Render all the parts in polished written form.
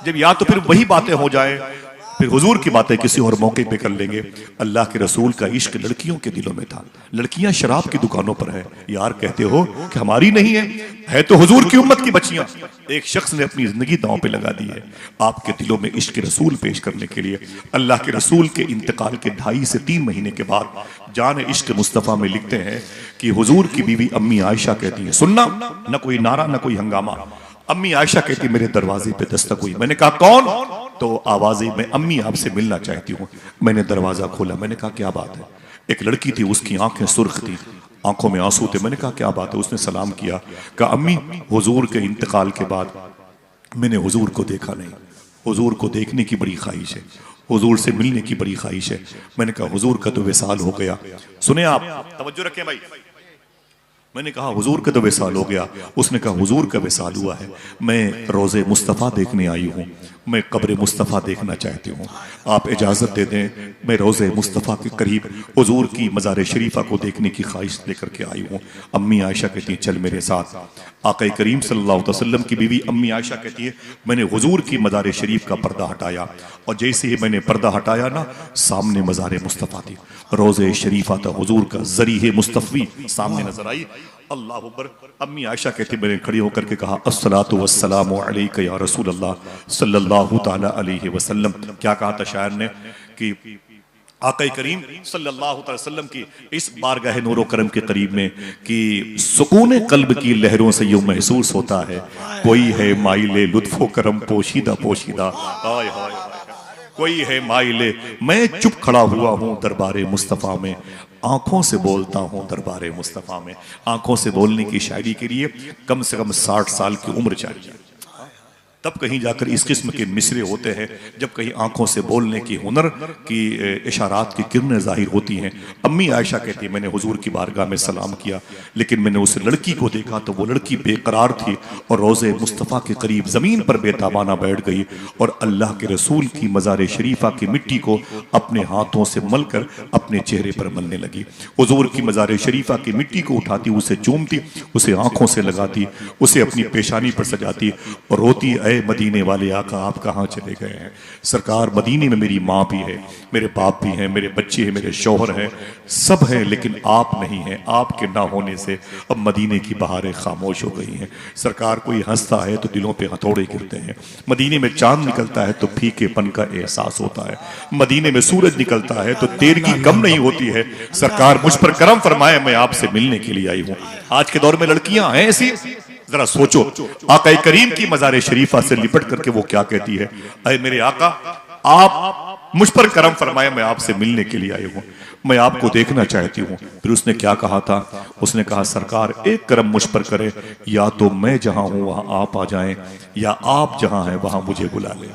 जब या तो फिर वही बातें हो जाए, फिर हुजूर की बातें किसी और मौके पे कर लेंगे। अल्लाह के रसूल का इश्क लड़कियों के दिलों में था। लड़कियां शराब की दुकानों पर है, यार कहते हो कि हमारी नहीं है तो हुजूर की उम्मत की बच्चियां। एक शख्स ने अपनी जिंदगी दांव पे लगा दी है आपके दिलों में इश्क रसूल पेश करने के लिए। अल्लाह के रसूल के इंतकाल के 2.5 से 3 महीने के बाद जान इश्क मुस्तफ़ा में लिखते हैं कि हुजूर की बीवी अम्मी आयशा कहती है, सुनना, न कोई नारा न कोई हंगामा। अम्मी आयशा कहती मेरे दरवाजे पे दस्तक हुई। मैंने कहा कौन? तो आवाज़ में अम्मी आपसे मिलना चाहती हूँ। मैंने दरवाजा खोला, मैंने कहा क्या बात है? एक लड़की थी, उसकी आंखें सुर्ख थी, आंखों में आंसू थे। मैंने कहा क्या बात है? उसने सलाम किया, कहा अम्मी हुजूर के इंतकाल के बाद मैंने हुजूर को देखा नहीं, हुजूर को देखने की बड़ी ख्वाहिश है, हुजूर से मिलने की बड़ी ख्वाहिश है। मैंने कहा हुजूर का तो विसाल हो गया। सुने आप, तवज्जो रखें भाई। मैंने कहा हुजूर का तो विसाल हो गया। उसने कहा हुजूर का विसाल हुआ है, मैं रोज़े मुस्तफ़ा देखने आई हूँ, मैं कब्र मुस्तफ़ा देखना चाहती हूँ, आप इजाज़त दे दें, मैं रोज़े मुस्तफ़ा के करीब हुजूर की मज़ार शरीफा को देखने की ख्वाहिश लेकर के आई हूँ। अम्मी आयशा कहती है चल मेरे साथ। आक़ा करीम सल्लल्लाहु अलैहि वसल्लम की बीवी अम्मी आयशा कहती है मैंने हुजूर की मज़ार शरीफ का पर्दा हटाया, और जैसे ही मैंने पर्दा हटाया ना, सामने मज़ार मुस्तफ़ा थी, रोज़े शरीफा था हुजूर का, ज़रीहे मुस्तफ़ी सामने नजर आई। अल्लाह अकबर। अम्मी आयशा कहती मैंने खड़ी होकर के कहा अस्सलातु वस्सलामु अलैका या रसूल अल्लाह सल्लल्लाहु ताला अलैहि वसल्लम। क्या कहा था शायर ने कि आक़ा करीम सल्लल्लाहु अलैहि वसल्लम की इस बारगाह नूरो करम के करीब में कि सुकून कल्ब की लहरों से यूं महसूस होता है कोई है माइले लुत्फो करम पोशीदा पोशीदा। हाय हाय, कोई है माइले, मैं चुप खड़ा हुआ हूँ दरबारे मुस्तफ़ा में, आंखों से बोलता हूँ दरबारे मुस्तफ़ा में। आंखों से बोलने की शायरी के लिए कम से कम 60 साल की उम्र चाहिए, तब कहीं जाकर इस किस्म के मिसरे होते हैं, जब कहीं आंखों से बोलने की हुनर की इशारात की किरणें जाहिर होती हैं। अम्मी आयशा कहती है मैंने हुजूर की बारगाह में सलाम किया, लेकिन मैंने उस लड़की को देखा तो वो लड़की बेकरार थी और रोज़े मुस्तफ़ा के करीब ज़मीन पर बेताबाना बैठ गई और अल्लाह के रसूल की मज़ार शरीफा की मिट्टी को अपने हाथों से मलकर अपने चेहरे पर मलने लगी। हुजूर की मज़ार शरीफा की मिट्टी को उठाती, उसे चूमती, उसे आंखों से लगाती, उसे अपनी पेशानी पर सजाती और रोती, मदीने वाले आका आप कहाँ चले गए हैं? सरकार मदीने में मेरी माँ भी है, मेरे बाप भी हैं, मेरे बच्चे हैं, मेरे शौहर हैं, सब हैं, लेकिन आप नहीं हैं। आपके ना होने से अब मदीने की बहारें खामोश हो गई हैं। सरकार कोई हंसता है तो दिलों पे हथौड़े गिरते हैं, मदीने में चांद निकलता है तो फीकेपन का एहसास होता है, मदीने में सूरज निकलता है तो तेरगी कम नहीं होती है। सरकार मुझ पर करम फरमाए, मैं आपसे मिलने के लिए आई हूँ। आज के दौर में लड़कियां हैं ऐसी, जरा सोचो, आका करीम की मज़ार शरीफा से लिपट करके वो क्या कहती है, अरे मेरे आका आप मुझ पर करम फरमाए, मैं आपसे मिलने के लिए आई हूँ, मैं आपको देखना चाहती हूँ। फिर उसने क्या कहा था? उसने कहा सरकार एक करम मुझ पर करे, या तो मैं जहां हूं वहां आप आ जाएं, या आप जहां हैं वहां मुझे बुला ले।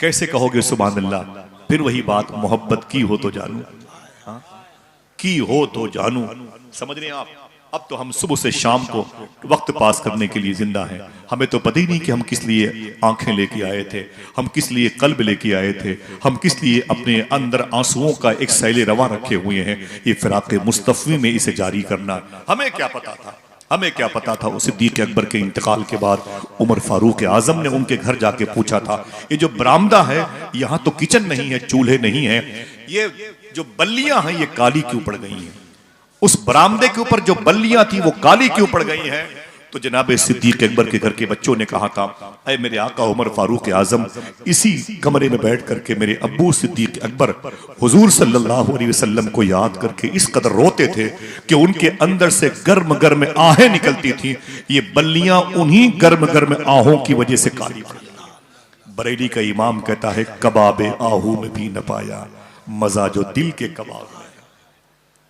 कैसे कहोगे सुभान अल्लाह? फिर वही बात, मोहब्बत की हो तो जानू, की हो तो जानू। समझ रहे हैं आप? अब तो हम सुबह से शाम को वक्त पास करने के लिए जिंदा हैं, हमें तो पता ही नहीं कि हम किस लिए आंखें लेके आए थे, हम किस लिए कल्ब लेके आए थे, हम किस लिए अपने अंदर आंसुओं का एक सैले रवा रखे हुए हैं। ये फिराक़े मुस्तफ़ी में इसे जारी करना, हमें क्या पता था? हमें क्या पता था? उस सिद्दीक़ अकबर के इंतकाल के बाद उमर फारूक आजम ने उनके घर जाके पूछा था, ये जो बरामदा है यहाँ तो किचन नहीं है, चूल्हे नहीं है, ये जो बल्लियां हैं ये काली क्यों पड़ गई हैं? उस बरामदे के ऊपर जो बल्लियां थी वो काली क्यों पड़ गई हैं? तो जनाब सिद्दीक़ अकबर के घर के बच्चों ने कहा था, अरे मेरे आका उमर फारूक आजम इसी कमरे में बैठ करके मेरे अब्बू सिद्दीक़ अकबर हुजूर सल्लल्लाहु अलैहि वसल्लम को याद करके इस कदर रोते थे कि उनके अंदर से गर्म गर्म आहें निकलती थी। ये बल्लियां उन्हीं गर्म गर्म आहों की वजह से काली पड़ गई। बरेली का इमाम कहता है, कबाबे आहू में भी न पाया मजा जो दिल के कबाब में।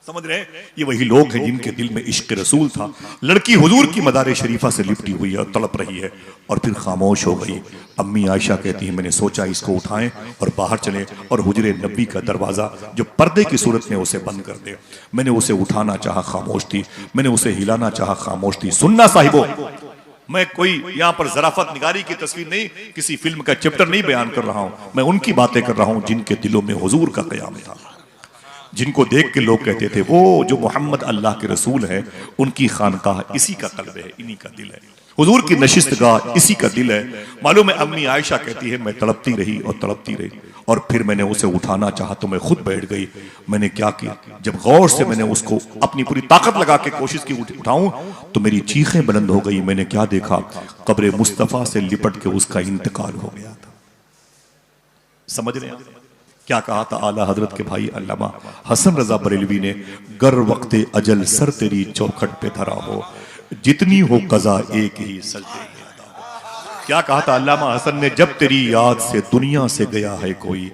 समझ रहे हैं? ये वही लोग हैं जिनके दिल में इश्क रसूल था। लड़की हुजूर की मज़ार शरीफा से लिपटी हुई है और तड़प रही है और फिर खामोश हो गई। अम्मी आयशा कहती है मैंने सोचा इसको उठाएं और बाहर चले और हुजरे नबी का दरवाज़ा जो पर्दे की सूरत में उसे बंद कर दे। मैंने उसे उठाना चाहा, खामोश थी, मैंने उसे हिलाना चाहा, खामोश थी। सुनना साहिबो, मैं कोई यहाँ पर जराफत निगारी की तस्वीर नहीं, किसी फिल्म का चैप्टर नहीं बयान कर रहा हूँ, मैं उनकी बातें कर रहा हूँ जिनके दिलों में हुजूर का क़याम था, जिनको देख के लोग कहते थे वो जो मोहम्मद अल्लाह के रसूल है, उनकी खानकाह इसी का कल्ब है, इन्हीं का दिल है। हुजूर की नशिस्तगाह इसी का दिल है। मालूम है अम्मी आयशा कहती है मैं तड़पती रही और तड़पती रही और फिर मैंने उसे उठाना चाहा तो मैं खुद बैठ गई। मैंने क्या किया, जब गौर से मैंने उसको अपनी पूरी ताकत लगा के कोशिश की उठाऊं तो मेरी चीखें बुलंद हो गई। मैंने क्या देखा, कब्र मुस्तफा से लिपट के उसका इंतकाल हो गया था। समझ रहे हैं क्या कहा था आला हजरत के भाई अल्लामा हसन रजा बरेलवी ने, गर वक्ते अजल सर तेरी चौखट पे धरा हो, जितनी हो कजा एक ही सजदे में अदा हो। क्या कहा था अल्लामा हसन ने, जब तेरी याद से दुनिया से गया है कोई,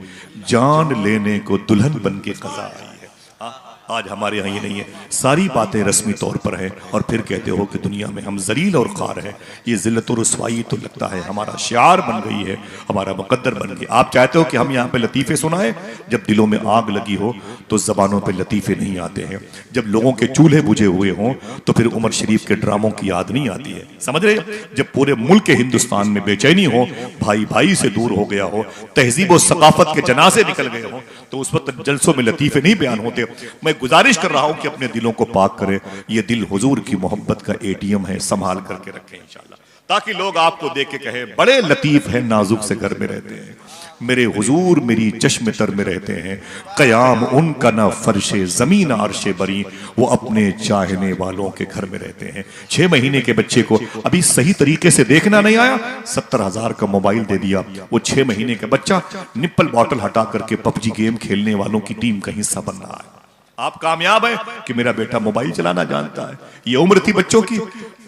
जान लेने को दुल्हन बन के कजा आई है। आज हमारे यहाँ ये नहीं है, सारी बातें रस्मी तौर पर है और फिर कहते हो कि दुनिया में हम जलील और खार है। ये जिल्लत और रुसवाई तो लगता है हमारा शियार बन गई है, हमारा मुकद्दर बन गई। आप चाहते हो कि हम यहाँ पे लतीफ़े सुनाएं, जब दिलों में आग लगी हो तो जबानों पे लतीफ़े नहीं आते हैं। जब लोगों के चूल्हे बुझे हुए हों तो फिर उमर शरीफ के ड्रामों की याद नहीं आती है। समझ रहे, जब पूरे मुल्क के हिंदुस्तान में बेचैनी हो, भाई भाई से दूर हो गया हो, तहजीब और सकाफत के जनाजे निकल गए हो, तो उस वक्त जलसों में लतीफ़े नहीं बयान होते। मैं गुजारिश कर रहा हूं कि अपने दिलों को पाक करें। ये दिल हुजूर की मोहब्बत का एटीएम है, संभाल करके रखें इंशाअल्लाह, ताकि लोग आपको देख के कहे बड़े लतीफ हैं, नाजुक से घर में रहते हैं। मेरे हुजूर मेरी चश्मे तर में रहते हैं, कयाम उनका ना फर्शे जमीन आरशे बरी, वो अपने चाहने वालों के घर में रहते हैं। 6 महीने के बच्चे को अभी सही तरीके से देखना नहीं आया, 70,000 का मोबाइल दे दिया। वो 6 महीने का बच्चा निप्पल बॉटल हटा करके पबजी गेम खेलने वालों की टीम का हिस्सा बन रहा है। आप कामयाब हैं कि मेरा बेटा मोबाइल चलाना जानता है। ये उम्र थी बच्चों की।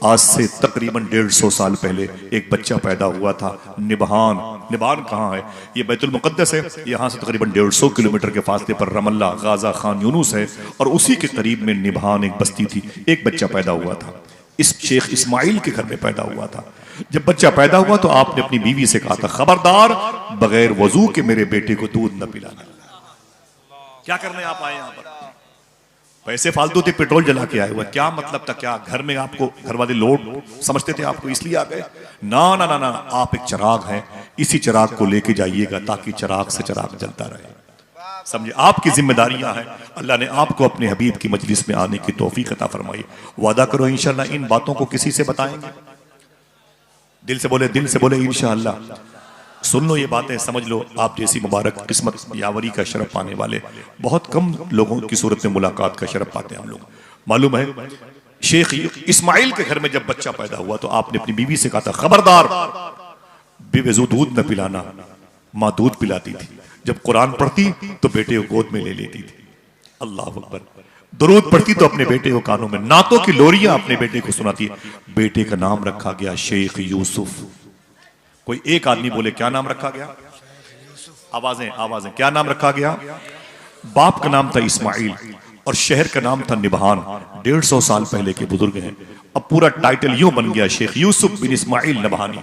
आज से तकरीबन 150 साल पहले एक बच्चा पैदा हुआ था, निबहान। निबहान कहाँ है? ये बैतुल मुकद्दस है। यहाँ से तकरीबन 150 किलोमीटर के फासले पर रमल्ला, गाजा, खान यूनुस है और उसी के करीब में निबहान एक बस्ती थी। एक बच्चा पैदा हुआ था, इस शेख इस्माइल के घर में पैदा हुआ था। जब बच्चा पैदा हुआ तो आपने अपनी बीवी से कहा था, खबरदार बगैर वजू के मेरे बेटे को दूध न पिलाना। क्या करने आप आए यहाँ पर? पैसे फालतू थे, पेट्रोल जला के आए हुए, क्या मतलब था? क्या घर में आपको घर वाले लोड समझते थे आपको, इसलिए आ गए? ना ना ना ना, आप एक चिराग हैं, इसी चिराग को लेके जाइएगा ताकि चिराग से चिराग जलता रहे। समझे, आपकी जिम्मेदारियां हैं। अल्लाह ने आपको अपने हबीब की मजलिस में आने की तौफीक अता फरमाई। वादा करो इंशाअल्लाह इन बातों को किसी से बताएंगे। दिल से बोले इंशाअल्लाह। सुन लो ये बातें, समझ लो। आप जैसी मुबारक किस्मत यावरी का शरफ पाने वाले बहुत कम लोगों की सूरत में मुलाकात का शरफ पाते हैं हम लोग। मालूम है शेख इस्माइल के घर में जब बच्चा पैदा हुआ तो आपने अपनी बीवी से कहा था, खबरदार बेवजू दूध न पिलाना। माँ दूध पिलाती थी, जब कुरान पढ़ती तो बेटे को गोद में ले लेती थी। अल्लाह अकबर। दुरूद पढ़ती तो अपने बेटे को कानों में, नातों की लोरियां अपने बेटे को सुनाती। बेटे का नाम रखा गया शेख यूसुफ। कोई एक आदमी बोले क्या नाम रखा गया? आवाजें क्या नाम रखा गया? बाप का नाम था इस्माइल और शहर का नाम था निबहान। 150 साल पहले के बुजुर्ग हैं। अब पूरा टाइटल यूं बन गया, शेख यूसुफ बिन इस्माइल नबहानी।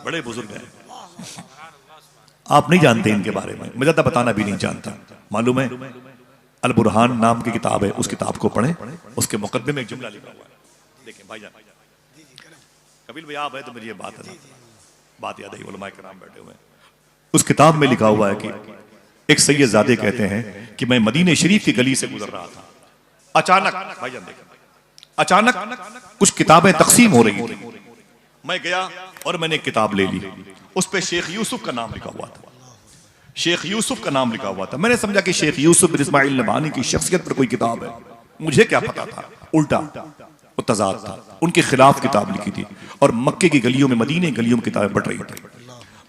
बड़े बुजुर्ग हैं, आप नहीं जानते इनके बारे में, मैं ज्यादा बताना भी नहीं जानता। मालूम है अल बुरहान नाम की किताब है, उस किताब को पढ़ें, उसके मुकद्दमे में एक जुमला लिखा हुआ है। देखें भाईजान, कबील भाई आप है तो मुझे ये बात याद आई, उलमाए किराम बैठे हुए हैं। उस किताब में लिखा हुआ है कि एक सैयदजादे कहते हैं कि मैं मदीने शरीफ की गली से गुजर रहा था, अचानक भाईजान देखें, अचानक कुछ किताबें तकसीम हो रही थी। मैं गया और मैंने एक किताब ले ली, उस पे शेख यूसुफ का नाम लिखा हुआ था। शेख यूसुफ का नाम लिखा हुआ था। मैंने समझा कि शेख यूसुफ बिन इस्माइल नबहानी की शख्सियत पर कोई किताब है। मुझे क्या पता था, उल्टा तजाद था। उनके खिलाफ किताब लिखी थी और मक्के की गलियों में, मदीने गलियों में किताबें बढ़ रही थी।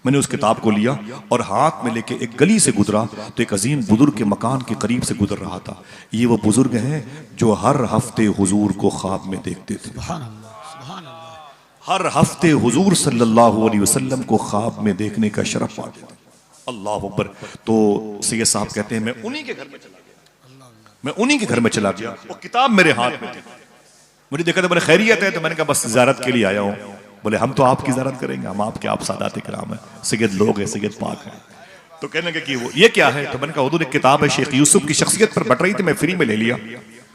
मैंने उस किताब को लिया और हाथ में लेके एक गली से गुजरा तो एक अजीम बुजुर्ग के मकान के करीब से गुजर रहा था। ये वो बुजुर्ग हैं जो हर हफ्ते हुजूर को ख्वाब में देखते थे। हर हफ्ते हुजूर सल्लल्लाहु अलैहि वसल्लम को ख्वाब में देखने का शरफ पाते थे। अल्लाह अकबर। तो सैयद साहब कहते हैं मैं उन्हीं के घर में चला गया, वो किताब मेरे हाथ में थी। मुझे देखा था, बोले खैरियत है? तो मैंने कहा बस ज़ियारत के लिए आया हूँ। बोले हम तो आपकी ज़ियारत करेंगे, हम आपके आप सादात किराम हैं, सैयद लोग हैं, सैयद पाक हैं। तो कहने लगे कि वो ये क्या है? तो मैंने कहा हुजूर एक किताब है शेख यूसुफ की शख्सियत पर बट रही थी, मैं फ्री में ले लिया।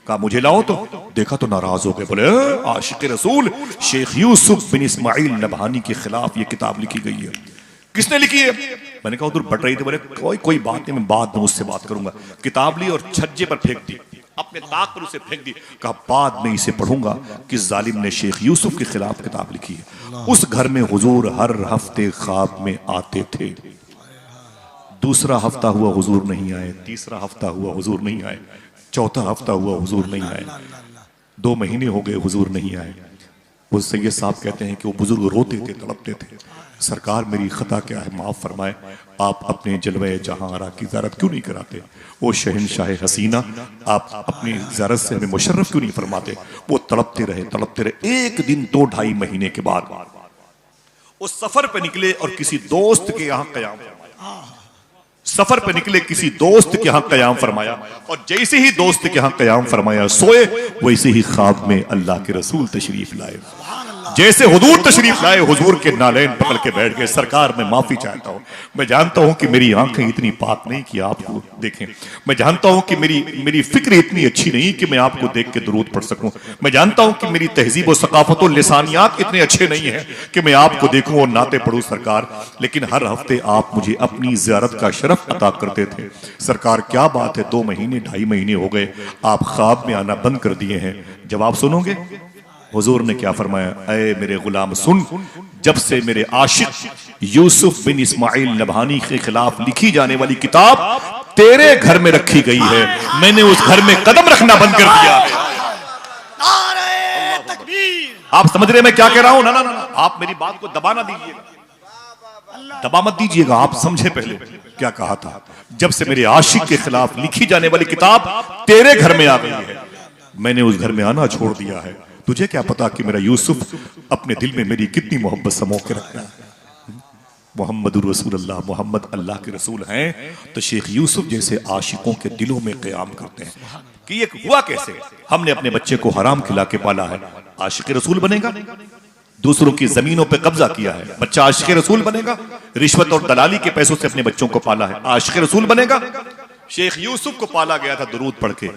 कहा मुझे लाओ, तो देखा तो नाराज हो गए। बोले आशिक रसूल शेख यूसुफ बिन इस्माइल नबहानी के खिलाफ ये किताब लिखी गई है। किसने लिखी है? मैंने कहा हुजूर बट रही थी। बोले कोई बात नहीं, मैं बाद में उससे बात करूंगा। किताब ली और छज्जे पर फेंक दी। अपने ताक पर उसे फेंक दी। कहा बाद में इसे पढ़ूंगा कि जालिम ने शेख यूसुफ के खिलाफ किताब लिखी है। उस घर में हुजूर हर हफ्ते ख्वाब में आते थे। दूसरा हफ्ता हुआ हुजूर नहीं आए, तीसरा हफ्ता हुआ हुजूर नहीं आए, चौथा हफ्ता हुआ हुजूर नहीं आए, 2 महीने हो गए हुजूर नहीं आए। वो सैयद साहब कहते हैं कि वो बुजुर्ग रोते थे, तड़पते थे, सरकार मेरी खता क्या है, माफ फरमाए, आप अपने जलवे जहां आरा की ज़ियारत क्यों नहीं कराते? वो शहनशाह हसीना आप अपनी ज़ियारत से हमें मुशर्रफ क्यों नहीं फरमाते? वो तड़पते रहे, तड़पते रहे। एक दिन 2-2.5 महीने के बाद वो सफर पे निकले और किसी दोस्त के यहाँ कयाम फरमाया। सफर पे निकले, किसी दोस्त के यहाँ कयाम फरमाया, और जैसे ही दोस्त के यहाँ कयाम फरमाया सोए, वैसे ही ख्वाब में अल्लाह के रसूल तशरीफ लाए। जैसे हुजूर तशरीफ लाए, हुजूर के नालैन पकड़ के बैठ गए। सरकार मैं माफी चाहता हूँ, मैं जानता हूँ कि मेरी आंखें इतनी पाक नहीं कि आपको देखें, मैं जानता हूँ कि मेरी फिक्र इतनी अच्छी नहीं कि मैं आपको देख के दुरूद पढ़ सकूं, मैं जानता हूँ कि मेरी तहजीब और सकाफत और लिसानियात इतने अच्छे नहीं है कि मैं आपको देखूं और नाते पढ़ूं सरकार, लेकिन हर हफ्ते आप मुझे अपनी ज़ियारत का शरफ अता करते थे। सरकार क्या बात है, 2 महीने 2.5 महीने हो गए, आप ख्वाब में आना बंद कर दिए हैं, जवाब सुनोगे? हुजूर ने क्या फरमाया? ऐ मेरे गुलाम सुन, जब से मेरे आशिक यूसुफ बिन इस्माइल नबहानी के खिलाफ लिखी जाने वाली किताब तेरे घर में रखी गई है, मैंने उस घर में कदम रखना बंद कर दिया है। आप समझ रहे मैं क्या कह रहा हूं? ना ना ना, आप मेरी बात को दबा ना दीजिएगा, दबा मत दीजिएगा, आप समझे पहले क्या कहा था। जब से मेरे आशिक के खिलाफ लिखी जाने वाली किताब तेरे घर में आ गई है, मैंने उस घर में आना छोड़ दिया है। तुझे क्या पता कि मेरा यूसुफ अपने दिल में मेरी कितनी मोहब्बत समो के रखता है। मोहम्मदुर रसूलुल्लाह, मोहम्मद अल्लाह के रसूल हैं, तो शेख यूसुफ जैसे आशिकों के दिलों में क़याम करते हैं कि ये हुआ कैसे। हमने अपने बच्चे को हराम खिला के पाला है, आशिक रसूल बनेगा? दूसरों की जमीनों पे कब्जा किया है, बच्चा आशिक रसूल बनेगा? रिश्वत और दलाली के पैसों से अपने बच्चों को पाला है, आशिक रसूल बनेगा? शेख यूसुफ को पाला गया था दुरूद पढ़ के।